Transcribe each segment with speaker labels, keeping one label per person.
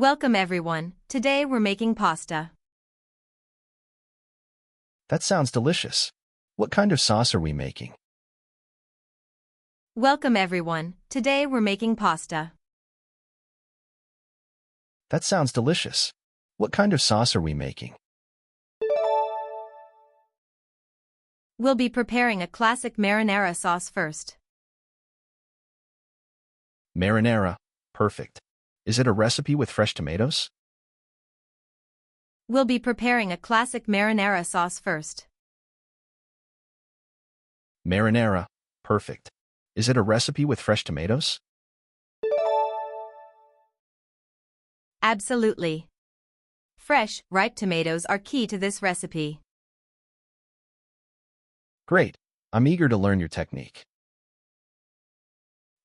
Speaker 1: Welcome everyone. Today we're making pasta.
Speaker 2: That sounds delicious. What kind of sauce are we making?
Speaker 1: Welcome everyone. Today we're making pasta.
Speaker 2: That sounds delicious. What kind of sauce are we making?
Speaker 1: We'll be preparing a classic marinara sauce first.
Speaker 2: Marinara. Perfect. Is it a recipe with fresh tomatoes?
Speaker 1: We'll be preparing a classic marinara sauce first.
Speaker 2: Marinara. Perfect. Is it a recipe with fresh tomatoes?
Speaker 1: Absolutely. Fresh, ripe tomatoes are key to this recipe.
Speaker 2: Great. I'm eager to learn your technique.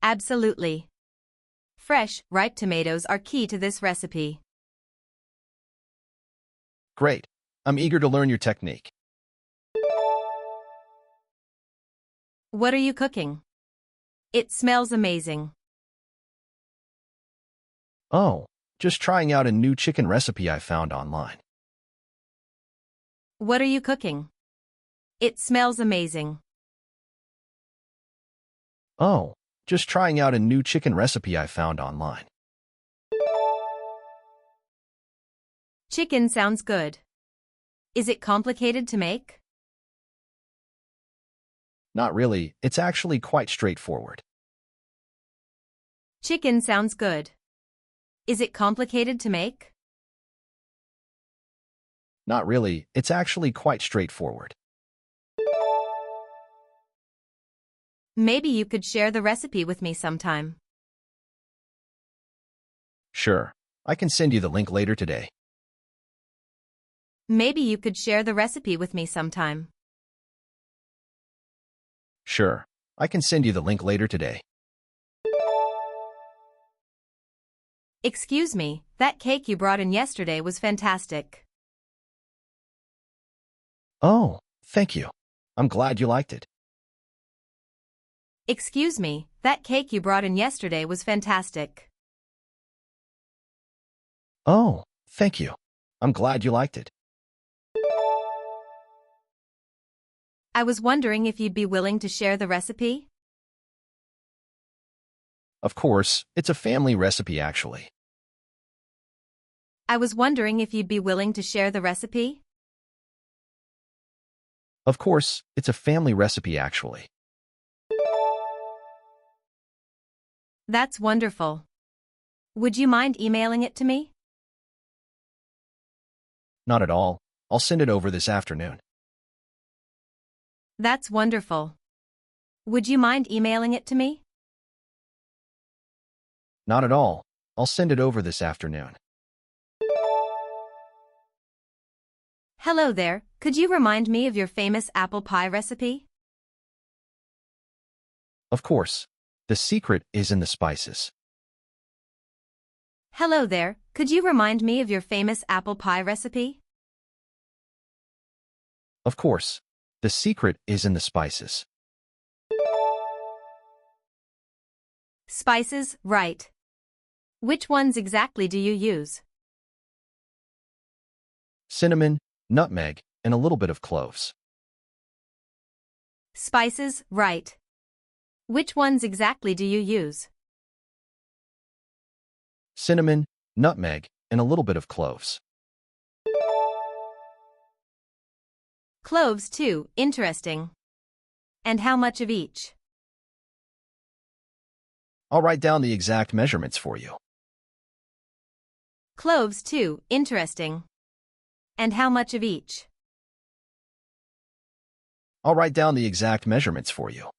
Speaker 1: Absolutely. Fresh, ripe tomatoes are key to this recipe.
Speaker 2: Great. I'm eager to learn your technique.
Speaker 1: What are you cooking? It smells amazing.
Speaker 2: Oh, just trying out a new chicken recipe I found online.
Speaker 1: What are you cooking? It smells amazing.
Speaker 2: Oh, just trying out a new chicken recipe I found online.
Speaker 1: Chicken sounds good. Is it complicated to make?
Speaker 2: Not really, it's actually quite straightforward.
Speaker 1: Chicken sounds good. Is it complicated to make?
Speaker 2: Not really, it's actually quite straightforward.
Speaker 1: Maybe you could share the recipe with me sometime.
Speaker 2: Sure, I can send you the link later today.
Speaker 1: Maybe you could share the recipe with me sometime.
Speaker 2: Sure, I can send you the link later today.
Speaker 1: Excuse me, that cake you brought in yesterday was fantastic.
Speaker 2: Oh, thank you. I'm glad you liked it.
Speaker 1: Excuse me, that cake you brought in yesterday was fantastic.
Speaker 2: Oh, thank you. I'm glad you liked it.
Speaker 1: I was wondering if you'd be willing to share the recipe?
Speaker 2: Of course, it's a family recipe actually.
Speaker 1: I was wondering if you'd be willing to share the recipe?
Speaker 2: Of course, it's a family recipe actually.
Speaker 1: That's wonderful. Would you mind emailing it to me?
Speaker 2: Not at all. I'll send it over this afternoon.
Speaker 1: That's wonderful. Would you mind emailing it to me?
Speaker 2: Not at all. I'll send it over this afternoon.
Speaker 1: Hello there, could you remind me of your famous apple pie recipe?
Speaker 2: Of course. The secret is in the spices.
Speaker 1: Hello there, could you remind me of your famous apple pie recipe?
Speaker 2: Of course. The secret is in the spices.
Speaker 1: Spices, right. Which ones exactly do you use?
Speaker 2: Cinnamon, nutmeg, and a little bit of cloves.
Speaker 1: Spices, right. Which ones exactly do you use?
Speaker 2: Cinnamon, nutmeg, and a little bit of cloves.
Speaker 1: Cloves too, interesting. And how much of each?
Speaker 2: I'll write down the exact measurements for you.
Speaker 1: Cloves too, interesting. And how much of each?
Speaker 2: I'll write down the exact measurements for you.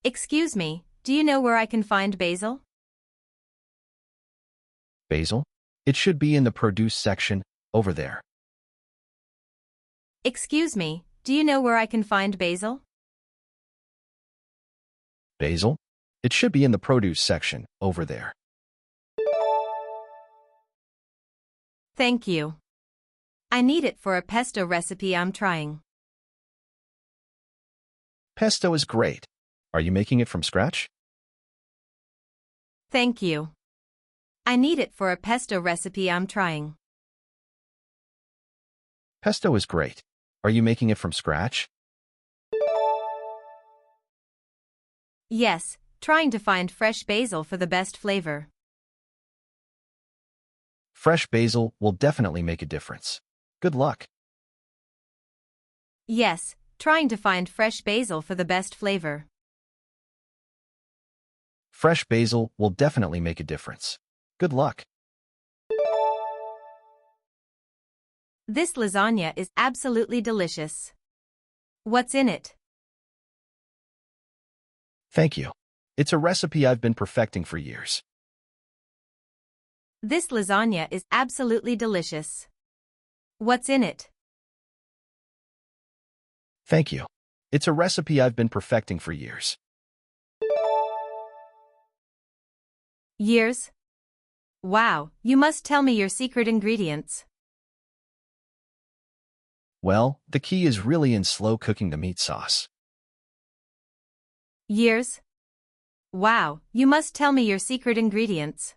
Speaker 1: Excuse me, do you know where I can find basil?
Speaker 2: Basil? It should be in the produce section, over there.
Speaker 1: Excuse me, do you know where I can find basil?
Speaker 2: Basil? It should be in the produce section, over there.
Speaker 1: Thank you. I need it for a pesto recipe I'm trying.
Speaker 2: Pesto is great. Are you making it from scratch?
Speaker 1: Thank you. I need it for a pesto recipe I'm trying.
Speaker 2: Pesto is great. Are you making it from scratch?
Speaker 1: Yes, trying to find fresh basil for the best flavor.
Speaker 2: Fresh basil will definitely make a difference. Good luck.
Speaker 1: Yes, trying to find fresh basil for the best flavor.
Speaker 2: Fresh basil will definitely make a difference. Good luck.
Speaker 1: This lasagna is absolutely delicious. What's in it?
Speaker 2: Thank you. It's a recipe I've been perfecting for years.
Speaker 1: This lasagna is absolutely delicious. What's in it?
Speaker 2: Thank you. It's a recipe I've been perfecting for years.
Speaker 1: Years? Wow, you must tell me your secret ingredients.
Speaker 2: Well, the key is really in slow cooking the meat sauce.
Speaker 1: Years? Wow, you must tell me your secret ingredients.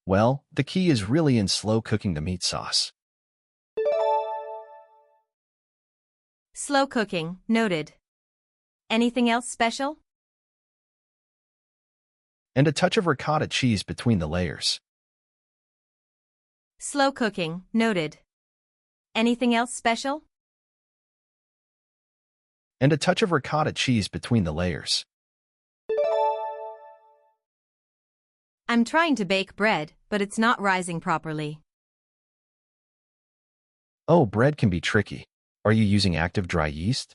Speaker 2: Well, the key is really in slow cooking the meat sauce.
Speaker 1: Slow cooking, noted. Anything else special?
Speaker 2: And a touch of ricotta cheese between the layers.
Speaker 1: Slow cooking, noted. Anything else special?
Speaker 2: And a touch of ricotta cheese between the layers.
Speaker 1: I'm trying to bake bread, but it's not rising properly.
Speaker 2: Oh, bread can be tricky. Are you using active dry yeast?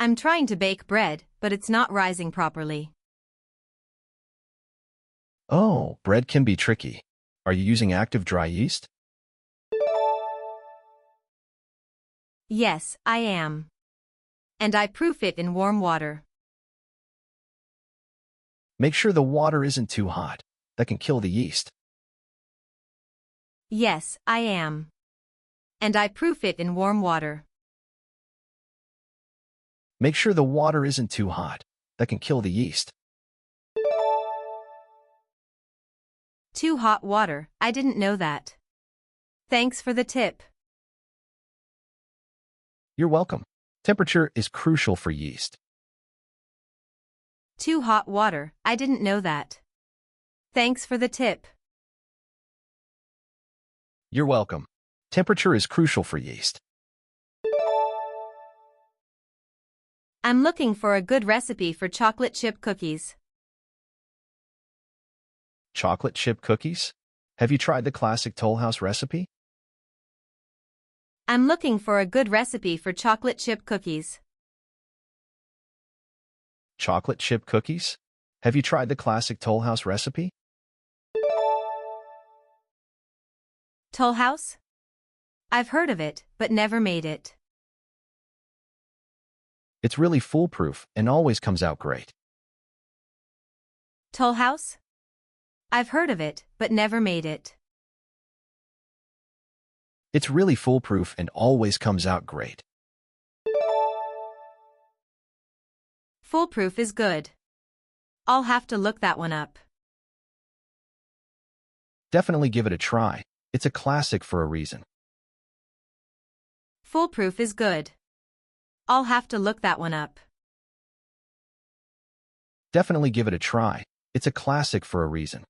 Speaker 1: I'm trying to bake bread, but it's not rising properly.
Speaker 2: Oh, bread can be tricky. Are you using active dry yeast?
Speaker 1: Yes, I am. And I proof it in warm water.
Speaker 2: Make sure the water isn't too hot. That can kill the yeast.
Speaker 1: Yes, I am. And I proof it in warm water.
Speaker 2: Make sure the water isn't too hot. That can kill the yeast.
Speaker 1: Too hot water, I didn't know that. Thanks for the tip.
Speaker 2: You're welcome. Temperature is crucial for yeast.
Speaker 1: Too hot water, I didn't know that. Thanks for the tip.
Speaker 2: You're welcome. Temperature is crucial for yeast.
Speaker 1: I'm looking for a good recipe for chocolate chip cookies.
Speaker 2: Chocolate chip cookies? Have you tried the classic Toll House recipe?
Speaker 1: I'm looking for a good recipe for chocolate chip cookies.
Speaker 2: Chocolate chip cookies? Have you tried the classic Toll House recipe?
Speaker 1: Toll House? I've heard of it, but never made it.
Speaker 2: It's really foolproof and always comes out great.
Speaker 1: Toll House? I've heard of it, but never made it.
Speaker 2: It's really foolproof and always comes out great.
Speaker 1: Foolproof is good. I'll have to look that one up.
Speaker 2: Definitely give it a try. It's a classic for a reason.
Speaker 1: Foolproof is good. I'll have to look that one up.
Speaker 2: Definitely give it a try. It's a classic for a reason.